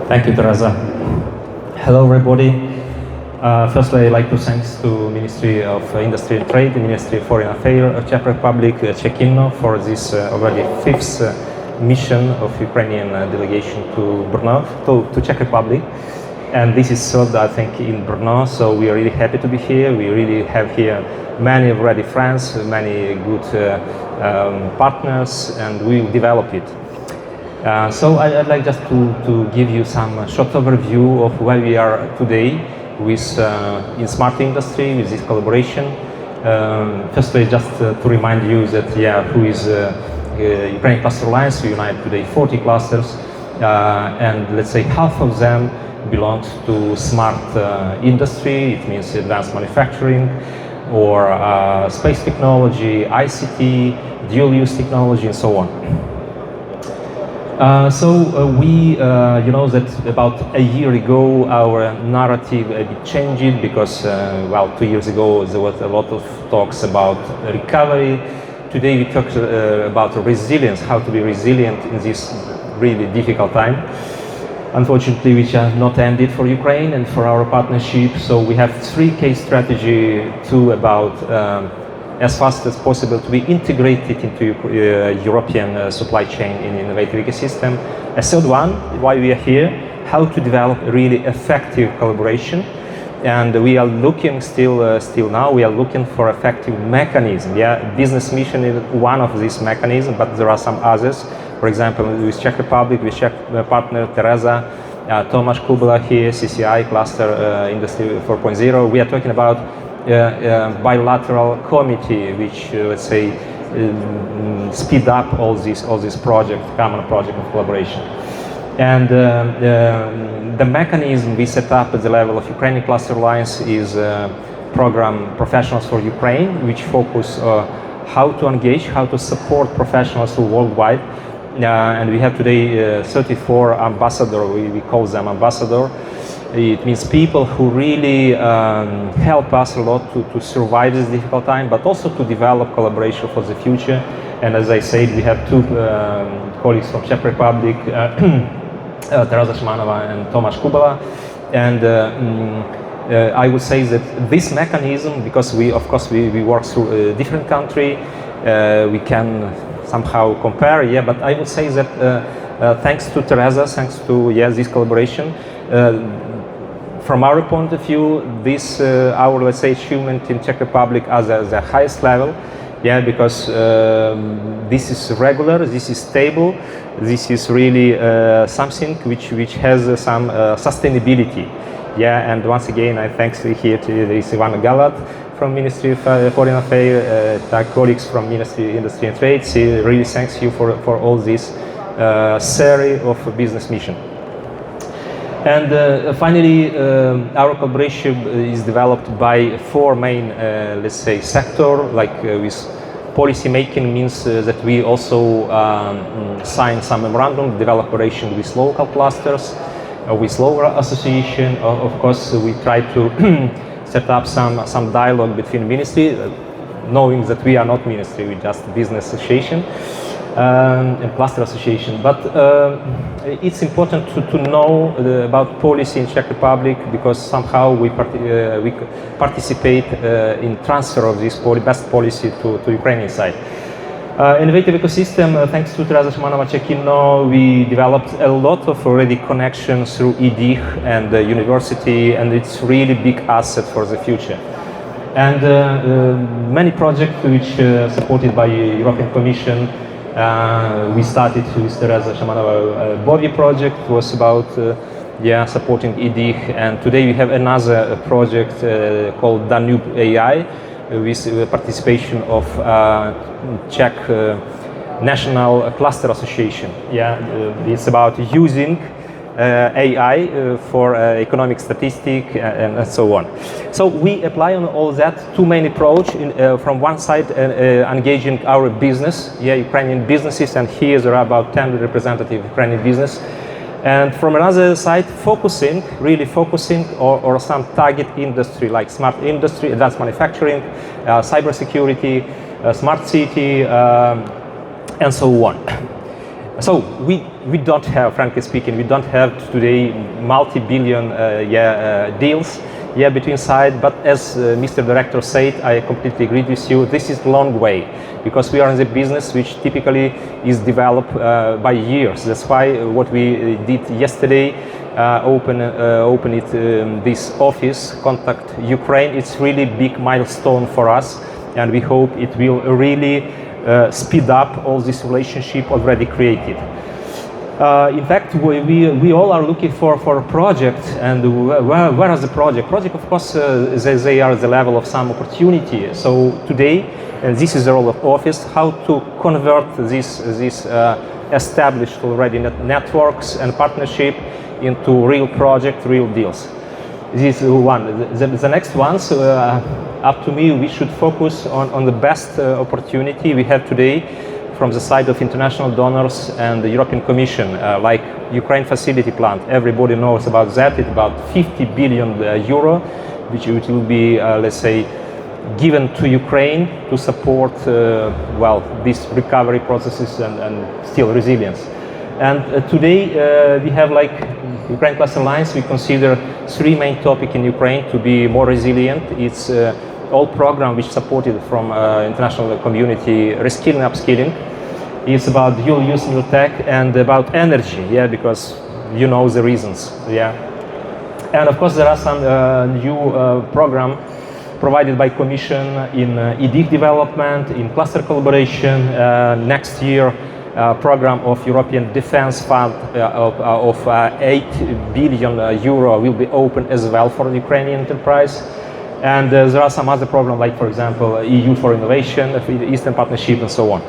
Thank you, Teresa. Hello, everybody. Firstly, I'd like to thank to Ministry of Industry and Trade, the Ministry of Foreign Affairs of Czech Republic, Czechino, for this already fifth mission of Ukrainian delegation to Brno, to Czech Republic. And this is third, I think, in Brno, so we are really happy to be here. We really have here many already friends, many good partners, and we will develop it. So I'd like just to give you some short overview of where we are today with in Smart industry with this collaboration. Firstly, just to remind you that who is Ukrainian Cluster Alliance. We unite today 40 clusters, and let's say half of them belongs to smart industry. It means advanced manufacturing or space technology, ICT, dual-use technology, and so on. We know that about a year ago our narrative a bit changed because, 2 years ago there was a lot of talks about recovery. Today we talk about resilience, how to be resilient in this really difficult time. Unfortunately, which are not ended for Ukraine and for our partnership. So we have 3 case strategy, 2 about as fast as possible to be integrated into European supply chain in innovative ecosystem. A third one, why we are here, how to develop a really effective collaboration. And we are looking still now, we are looking for effective mechanism. Business mission is one of these mechanisms, but there are some others. For example, with Czech Republic, with Czech partner Teresa, Tomáš Kubela here, CCI, Cluster Industry 4.0. We are talking about bilateral committee, which let's say speed up all these projects, common project of collaboration. And the mechanism we set up at the level of Ukrainian Cluster Alliance is program Professionals for Ukraine, which focus how to engage, how to support professionals worldwide. And we have today 34 ambassadors, we call them ambassadors. It means people who really help us a lot to survive this difficult time, but also to develop collaboration for the future. And as I said, we have 2 colleagues from Czech Republic, Teresa Šmanova and Tomáš Kubela. And I would say that this mechanism, because we work through a different country, we can somehow compare, but I would say that thanks to Teresa, thanks to this collaboration, from our point of view, this our, let's say, achievement in Czech Republic as the highest level, because this is regular, this is stable, this is really something which has some sustainability. And once again, I thanks here to Ivana Galat from Ministry of Foreign Affairs, colleagues from Ministry of Industry and Trade. She really thanks you for all this series of business mission. And finally, our collaboration is developed by 4 main, let's say, sector, like with policy making means that we also sign some memorandum, develop cooperation with local clusters, with local association. Of course, we try to set up some dialogue between ministry, knowing that we are not ministry, we're just business association. And cluster association, but it's important to know about policy in Czech Republic because somehow we participate in transfer of this best policy to Ukrainian side. Innovative ecosystem, thanks to Teresa Šmanova Czechino, we developed a lot of already connections through ІТ and the university, and it's really big asset for the future. And many projects which supported by European Commission. We started with Teresa Šmanova Bovi project, was about supporting ІТ, and today we have another project called Danube AI with participation of Czech National Cluster Association. It's about using AI for economic statistics and so on. So we apply on all that 2 main approach. From one side, engaging our business, Ukrainian businesses, and here there are about 10 representative Ukrainian business. And from another side, really focusing on some target industry like smart industry, advanced manufacturing, cybersecurity, smart city, and so on. So we don't have, frankly speaking, we don't have today multi-billion deals between sides, but as Mr. Director said, I completely agree with you, this is a long way, because we are in the business which typically is developed by years. That's why what we did yesterday, open this office, contact Ukraine, it's really big milestone for us, and we hope it will really speed up all this relationship already created. In fact, we all are looking for a project, and where is the project? Project, of course, they are the level of some opportunity. So today, this is the role of office, how to convert this established already networks and partnership into real project, real deals. This is one. The next ones, up to me, we should focus on the best opportunity we have today from the side of international donors and the European Commission, like Ukraine facility plant. Everybody knows about that. It's about 50 billion euro, which will be, let's say, given to Ukraine to support, these recovery processes and still resilience. And today we have like Ukraine Cluster Alliance. We consider three main topics in Ukraine to be more resilient. It's all program which supported from international community, reskilling, upskilling. It's about dual use new tech and about energy, because you know the reasons, And of course there are some new program provided by Commission in EDIC development, in cluster collaboration. Next year program of European Defense Fund of 8 billion euro will be open as well for the Ukrainian enterprise. And there are some other programs, like for example EU for Innovation, the Eastern Partnership, and so on.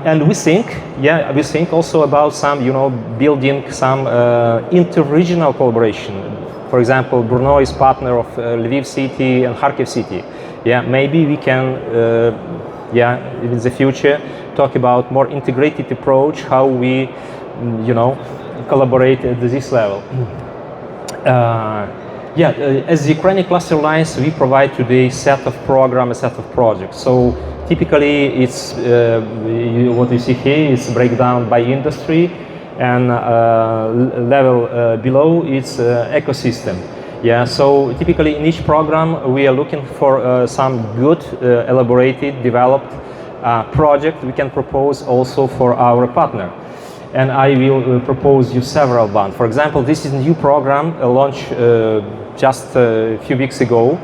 And we think also about some, building some inter-regional collaboration. For example, Brno is partner of Lviv city and Kharkiv city. Maybe we can, in the future, talk about more integrated approach, how we, collaborate at this level. As the Ukrainian Cluster Alliance, we provide today a set of programs, a set of projects. So typically, it's what you see here is breakdown by industry, and level below it's ecosystem. So typically in each program we are looking for some good, elaborated, developed project we can propose also for our partner. And I will propose you several ones. For example, this is a new program launched just a few weeks ago.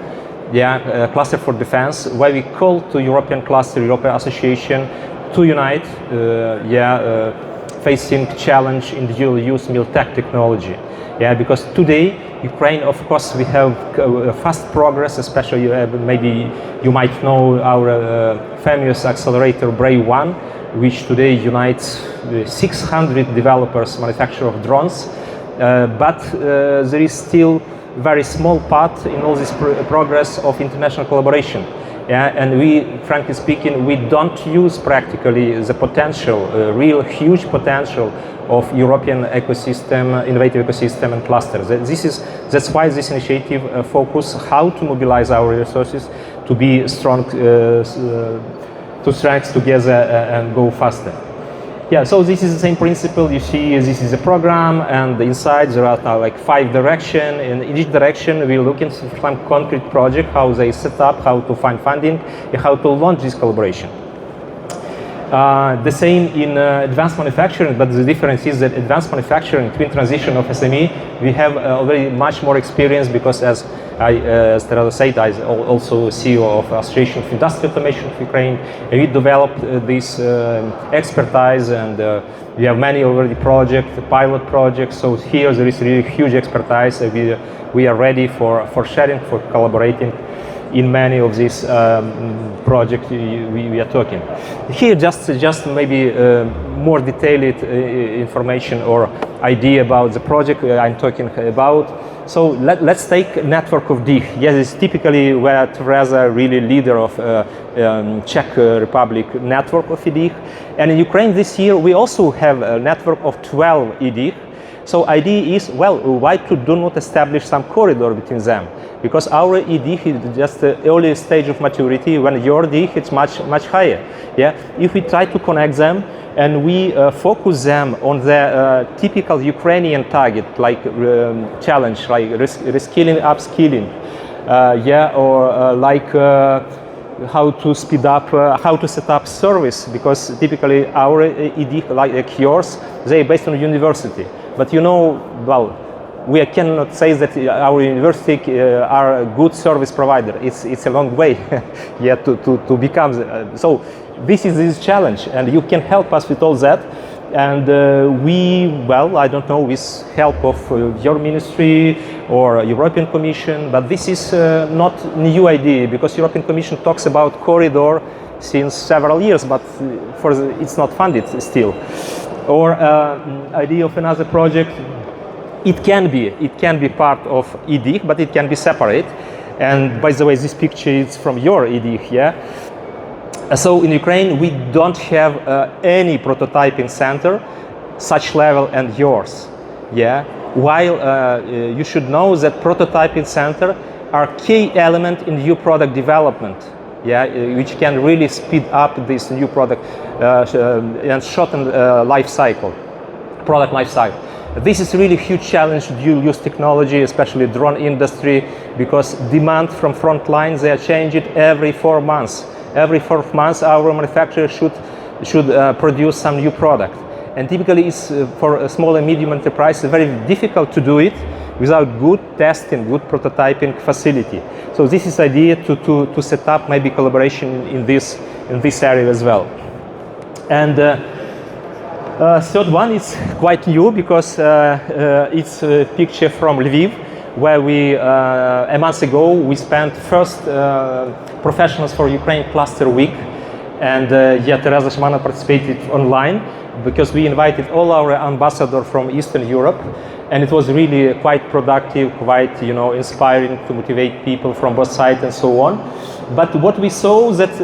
Cluster for Defense, where we call to European Cluster, European Association to unite, facing challenge in dual-use mil-tech technology. Because today, Ukraine, of course, we have fast progress, especially maybe you might know our famous accelerator Brave One, which today unites 600 developers, manufacturers of drones, but there is still very small part in all this progress of international collaboration. And we, frankly speaking, we don't use practically the potential, real huge potential of European ecosystem, innovative ecosystem and clusters. That's why this initiative focus how to mobilize our resources to be strong, to strength together and go faster. So this is the same principle. You see, this is a program, and inside there are now like 5 directions. In each direction, we're looking for some concrete project, how they set up, how to find funding, and how to launch this collaboration. The same in advanced manufacturing, but the difference is that advanced manufacturing, twin transition of SME, we have already much more experience because as Teresa said, I also CEO of Association of Industrial Automation of Ukraine, and we developed this expertise, and we have many already projects, pilot projects, so here there is really huge expertise. We are ready for sharing, for collaborating in many of these projects we are talking. Here just maybe more detailed information or idea about the project I'm talking about. So let's take network of DICH. It's typically where Teresa really leader of Czech Republic network of EDICH. And in Ukraine this year we also have a network of 12 EDICH. So idea is, why to do not establish some corridor between them? Because our EDICH is just the early stage of maturity, when your DICH is much higher. If we try to connect them and we focus them on the typical Ukrainian target, like challenge, like reskilling, upskilling, or like how to speed up, how to set up service, because typically our ED, like yours, they are based on university. But you know, well, we cannot say that our university are a good service provider. It's a long way yet to become. So this is this challenge, and you can help us with all that. And I don't know, with help of your ministry or European Commission, but this is not new idea, because European Commission talks about corridor since several years, but it's not funded still. Or idea of another project. It can be part of ED, but it can be separate. And by the way, this picture is from your ED here. So in Ukraine, we don't have any prototyping center, such level and yours. While you should know that prototyping center are key element in new product development. Which can really speed up this new product and shorten product life cycle. This is really a huge challenge to use technology, especially drone industry, because demand from front lines, they are changing every 4 months. Every 4 months, our manufacturer should produce some new product. And typically, it's for a small and medium enterprise, it's very difficult to do it without good testing, good prototyping facility. So this is the idea to set up maybe collaboration in this area as well. And third one is quite new, because it's a picture from Lviv, where we a month ago we spent first professionals for Ukraine cluster week, and Teresa Shmana participated online, because we invited all our ambassadors from Eastern Europe, and it was really quite productive, quite inspiring to motivate people from both sides and so on. But what we saw that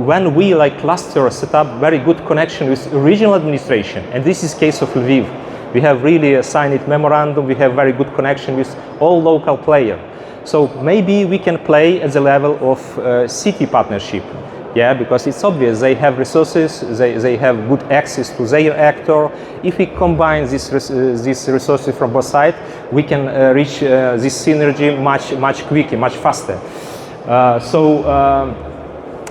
when we like cluster set up very good connection with regional administration, and this is case of Lviv, we have really signed memorandum, we have very good connection with all local players. So maybe we can play at the level of city partnership. Because it's obvious they have resources, they have good access to their actor. If we combine these resources from both sides, we can reach this synergy much quicker, much faster.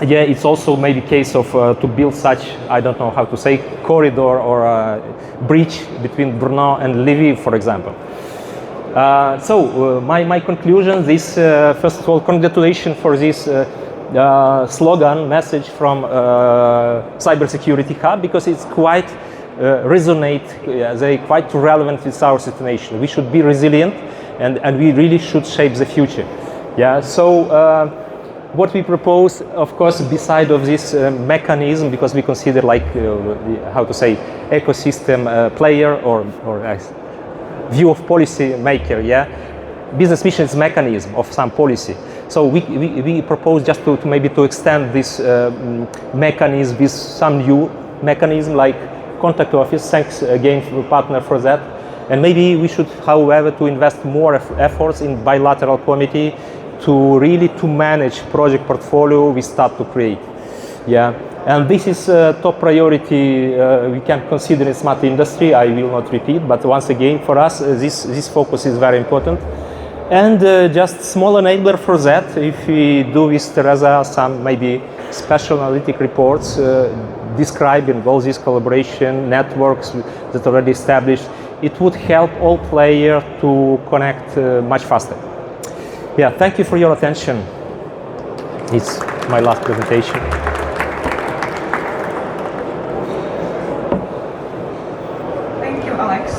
It's also maybe case of to build such, I don't know how to say, corridor or a bridge between Brno and Lviv, for example. My conclusion, this first of all, congratulations for this slogan message from Cybersecurity Hub, because it's quite they're quite relevant with our situation. We should be resilient, and we really should shape the future. What we propose, of course, beside of this mechanism, because we consider like how to say, ecosystem player or view of policy maker. Business mission is mechanism of some policy. So we propose just to maybe to extend this mechanism with some new mechanism like contact office. Thanks again to the partner for that. And maybe we should, however, to invest more efforts in bilateral committee to really to manage project portfolio we start to create. And this is top priority we can consider in smart industry. I will not repeat, but once again, for us, this focus is very important. And just small enabler for that, if we do with Teresa some maybe special analytic reports describing all these collaboration networks that are already established, it would help all players to connect much faster. Thank you for your attention. It's my last presentation.